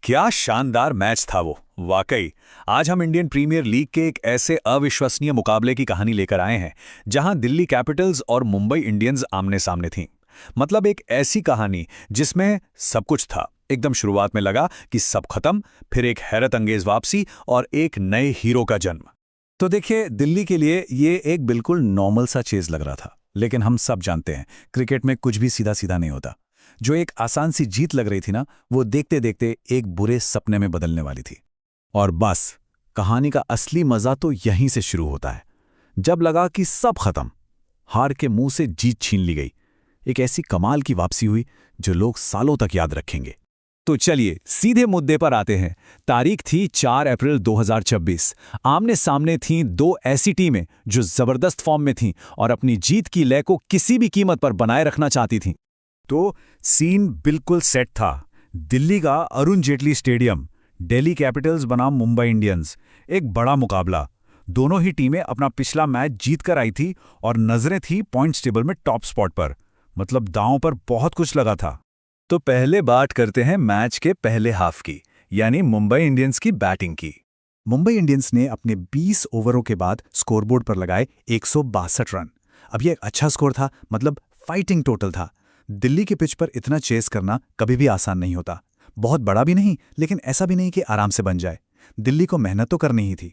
क्या शानदार मैच था वो। वाकई आज हम इंडियन प्रीमियर लीग के एक ऐसे अविश्वसनीय मुकाबले की कहानी लेकर आए हैं जहां दिल्ली कैपिटल्स और मुंबई इंडियंस आमने सामने थीं। मतलब एक ऐसी कहानी जिसमें सब कुछ था। एकदम शुरुआत में लगा कि सब खत्म, फिर एक हैरत अंगेज वापसी और एक नए हीरो का जन्म। तो देखिए, दिल्ली के लिए ये एक बिल्कुल नॉर्मल सा चेज लग रहा था, लेकिन हम सब जानते हैं क्रिकेट में कुछ भी सीधा सीधा नहीं होता। जो एक आसान सी जीत लग रही थी ना, वो देखते देखते एक बुरे सपने में बदलने वाली थी। और बस कहानी का असली मजा तो यहीं से शुरू होता है, जब लगा कि सब खत्म, हार के मुंह से जीत छीन ली गई। एक ऐसी कमाल की वापसी हुई जो लोग सालों तक याद रखेंगे। तो चलिए सीधे मुद्दे पर आते हैं। तारीख थी 4 अप्रैल 2026। आमने सामने थीं दो ऐसी टीमें जो जबरदस्त फॉर्म में थीं और अपनी जीत की लय को किसी भी कीमत पर बनाए रखना चाहती थीं। तो सीन बिल्कुल सेट था। दिल्ली का अरुण जेटली स्टेडियम, दिल्ली कैपिटल्स बनाम मुंबई इंडियंस। एक बड़ा मुकाबला। दोनों ही टीमें अपना पिछला मैच जीत कर आई थी और नजरें थी पॉइंट्स टेबल में टॉप स्पॉट पर। मतलब दांव पर बहुत कुछ लगा था। तो पहले बात करते हैं मैच के पहले हाफ की, यानी मुंबई इंडियंस की बैटिंग की। मुंबई इंडियंस ने अपने 20 ओवरों के बाद स्कोरबोर्ड पर लगाए 162 रन। अब यह एक अच्छा स्कोर था, मतलब फाइटिंग टोटल था। दिल्ली के पिच पर इतना चेस करना कभी भी आसान नहीं होता। बहुत बड़ा भी नहीं, लेकिन ऐसा भी नहीं कि आराम से बन जाए। दिल्ली को मेहनत तो करनी ही थी।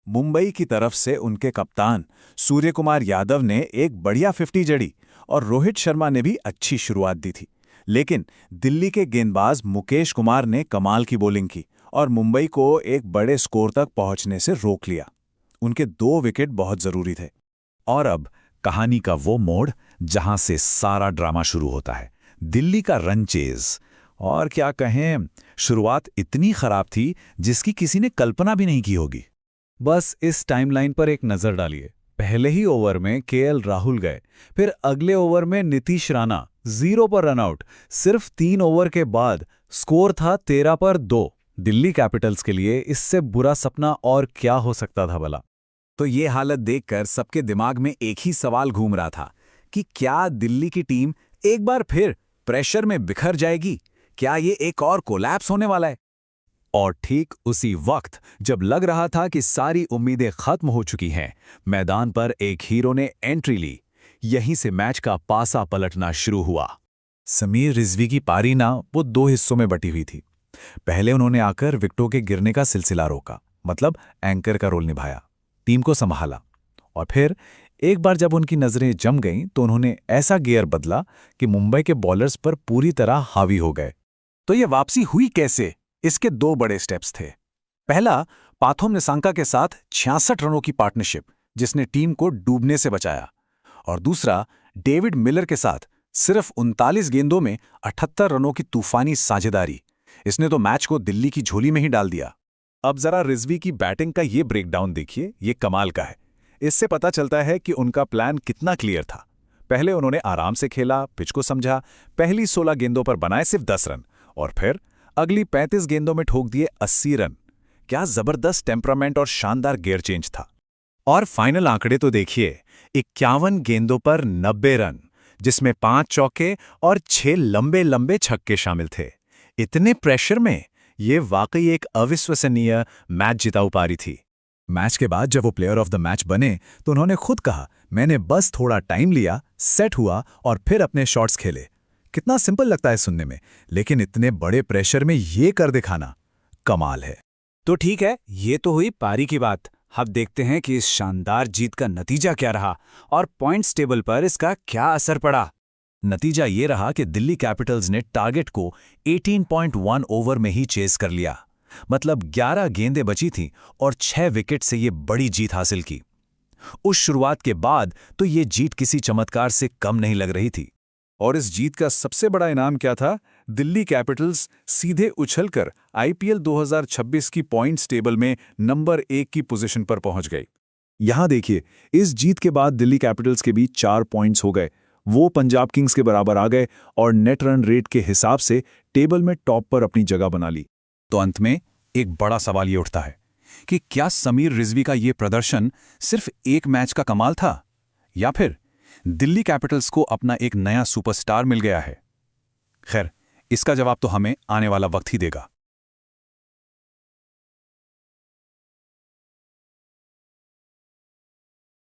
मुंबई की तरफ से उनके कप्तान सूर्य कुमार यादव ने एक बढ़िया 50 जड़ी और रोहित शर्मा ने भी अच्छी शुरुआत दी थी। लेकिन दिल्ली के गेंदबाज मुकेश कुमार ने कमाल की बॉलिंग की और मुंबई को एक बड़े स्कोर तक पहुंचने से रोक लिया। उनके 2 विकेट बहुत जरूरी थे। और अब कहानी का वो मोड़ जहां से सारा ड्रामा शुरू होता है, दिल्ली का रन चेज। और क्या कहें, शुरुआत इतनी खराब थी जिसकी किसी ने कल्पना भी नहीं की होगी। बस इस टाइमलाइन पर एक नजर डालिए। पहले ही ओवर में केएल राहुल गए, फिर अगले ओवर में नीतीश राणा 0 पर रनआउट। सिर्फ 3 ओवर के बाद स्कोर था 13 पर 2। दिल्ली कैपिटल्स के लिए इससे बुरा सपना और क्या हो सकता था भला। तो ये हालत देखकर सबके दिमाग में एक ही सवाल घूम रहा था कि क्या दिल्ली की टीम एक बार फिर प्रेशर में बिखर जाएगी? क्या ये एक और कोलैप्स होने वाला है? और ठीक उसी वक्त जब लग रहा था कि सारी उम्मीदें खत्म हो चुकी हैं, मैदान पर एक हीरो ने एंट्री ली। यहीं से मैच का पासा पलटना शुरू हुआ। समीर रिजवी की पारी ना, वो 2 हिस्सों में बटी हुई थी। पहले उन्होंने आकर विकेटों के गिरने का सिलसिला रोका, मतलब एंकर का रोल निभाया, टीम को संभाला। और फिर एक बार जब उनकी नजरें जम गईं तो उन्होंने ऐसा गियर बदला कि मुंबई के बॉलर्स पर पूरी तरह हावी हो गए। तो ये वापसी हुई कैसे? इसके 2 बड़े स्टेप्स थे। पहला, पाथोम निसांका के साथ 66 रनों की पार्टनरशिप, जिसने टीम को डूबने से बचाया। और दूसरा, डेविड मिलर के साथ सिर्फ 39 गेंदों में 78 रनों की तूफानी साझेदारी। इसने तो मैच को दिल्ली की झोली में ही डाल दिया। अब जरा रिजवी की बैटिंग का ये ब्रेकडाउन देखिए, ये कमाल का है। इससे पता चलता है कि उनका प्लान कितना क्लियर था। पहले उन्होंने आराम से खेला, पिच को समझा, पहली 16 गेंदों पर बनाए सिर्फ 10 रन, और फिर अगली 35 गेंदों में ठोक दिए 80 रन। क्या जबरदस्त टेम्परामेंट और शानदार गियर चेंज था। और फाइनल आंकड़े तो देखिए, 51 गेंदों पर 90 रन, जिसमें 5 चौके और 6 लंबे लंबे छक्के शामिल थे। इतने प्रेशर में ये वाकई एक अविश्वसनीय मैच जिताऊ पारी थी। मैच के बाद जब वो प्लेयर ऑफ द मैच बने तो उन्होंने खुद कहा, मैंने बस थोड़ा टाइम लिया, सेट हुआ और फिर अपने शॉट्स खेले। कितना सिंपल लगता है सुनने में, लेकिन इतने बड़े प्रेशर में ये कर दिखाना कमाल है। तो ठीक है, ये तो हुई पारी की बात। अब देखते हैं कि इस शानदार जीत का नतीजा क्या रहा और पॉइंट्स टेबल पर इसका क्या असर पड़ा। नतीजा ये रहा कि दिल्ली कैपिटल्स ने टारगेट को 18.1 ओवर में ही चेस कर लिया। मतलब 11 गेंदें बची थीं और 6 विकेट से ये बड़ी जीत हासिल की। उस शुरुआत के बाद तो ये जीत किसी चमत्कार से कम नहीं लग रही थी। और इस जीत का सबसे बड़ा इनाम क्या था? दिल्ली कैपिटल्स सीधे उछलकर आईपीएल 2026 की पॉइंट्स टेबल में नंबर 1 की पोजीशन पर पहुंच गई। यहां देखिए, इस जीत के बाद दिल्ली कैपिटल्स के बीच 4 पॉइंट्स हो गए। वो पंजाब किंग्स के बराबर आ गए और नेट रन रेट के हिसाब से टेबल में टॉप पर अपनी जगह बना ली। तो अंत में एक बड़ा सवाल ये उठता है कि क्या समीर रिजवी का ये प्रदर्शन सिर्फ एक मैच का कमाल था, या फिर दिल्ली कैपिटल्स को अपना एक नया सुपरस्टार मिल गया है? खैर, इसका जवाब तो हमें आने वाला वक्त ही देगा।